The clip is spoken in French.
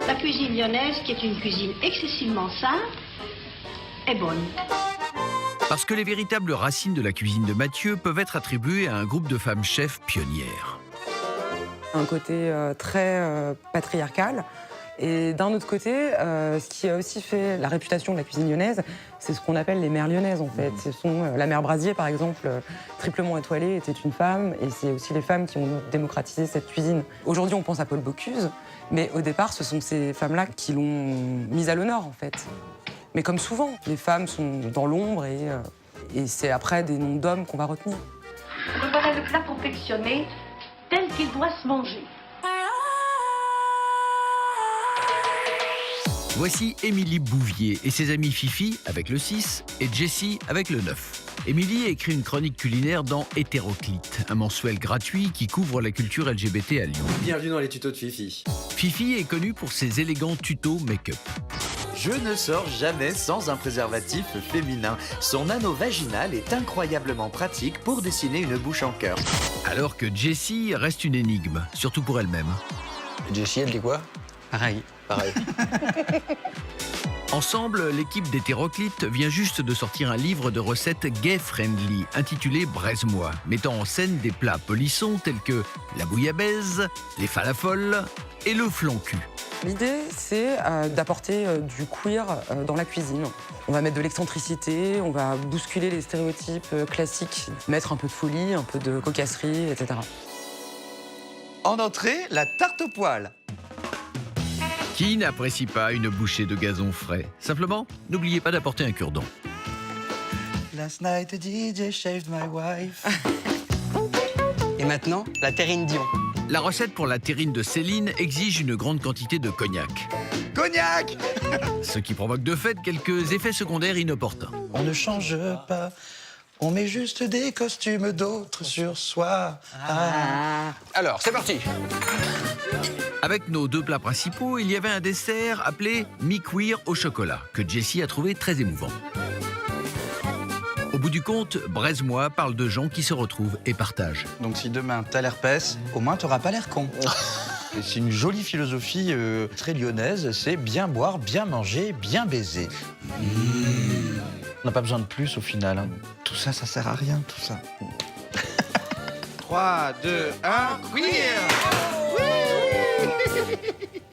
La cuisine lyonnaise, qui est une cuisine excessivement simple, est bonne. Parce que les véritables racines de la cuisine de Mathieu peuvent être attribuées à un groupe de femmes chefs pionnières. Un côté très patriarcal. Et d'un autre côté, ce qui a aussi fait la réputation de la cuisine lyonnaise, c'est ce qu'on appelle les mères lyonnaises, en fait. Ce sont la mère Brasier, par exemple, triplement étoilée, était une femme. Et c'est aussi les femmes qui ont démocratisé cette cuisine. Aujourd'hui, on pense à Paul Bocuse, mais au départ, ce sont ces femmes-là qui l'ont mise à l'honneur, en fait. Mais comme souvent, les femmes sont dans l'ombre et c'est après des noms d'hommes qu'on va retenir. Voilà le plat confectionné tel qu'il doit se manger. Voici Émilie Bouvier et ses amis Fifi avec le 6 et Jessie avec le 9. Émilie écrit une chronique culinaire dans Hétéroclite, un mensuel gratuit qui couvre la culture LGBT à Lyon. Bienvenue dans les tutos de Fifi. Fifi est connue pour ses élégants tutos make-up. Je ne sors jamais sans un préservatif féminin. Son anneau vaginal est incroyablement pratique pour dessiner une bouche en cœur. Alors que Jessie reste une énigme, surtout pour elle-même. Jessie, elle dit quoi? Pareil. Pareil. Ensemble, l'équipe d'Hétéroclite vient juste de sortir un livre de recettes gay-friendly intitulé Braise-moi, mettant en scène des plats polissons tels que la bouillabaisse, les falafols et le flan-cul. L'idée, c'est d'apporter du queer dans la cuisine. On va mettre de l'excentricité, on va bousculer les stéréotypes classiques, mettre un peu de folie, un peu de cocasserie, etc. En entrée, la tarte aux poils. Qui n'apprécie pas une bouchée de gazon frais? Simplement, n'oubliez pas d'apporter un cure-dent. Last night the DJ shaved my wife. Et maintenant, la terrine Dion. La recette pour la terrine de Céline exige une grande quantité de cognac. Cognac. Ce qui provoque de fait quelques effets secondaires inopportuns. On ne change pas, on met juste des costumes d'autres sur soi. Alors, c'est parti. Avec nos deux plats principaux, il y avait un dessert appelé mi-cuir au chocolat, que Jessie a trouvé très émouvant. Au bout du compte, Braise-moi parle de gens qui se retrouvent et partagent. Donc si demain t'as l'herpès, au moins t'auras pas l'air con. Et c'est une jolie philosophie très lyonnaise, c'est bien boire, bien manger, bien baiser. On n'a pas besoin de plus au final. Hein. Tout ça, ça sert à rien, tout ça. 3, 2, 1, queer.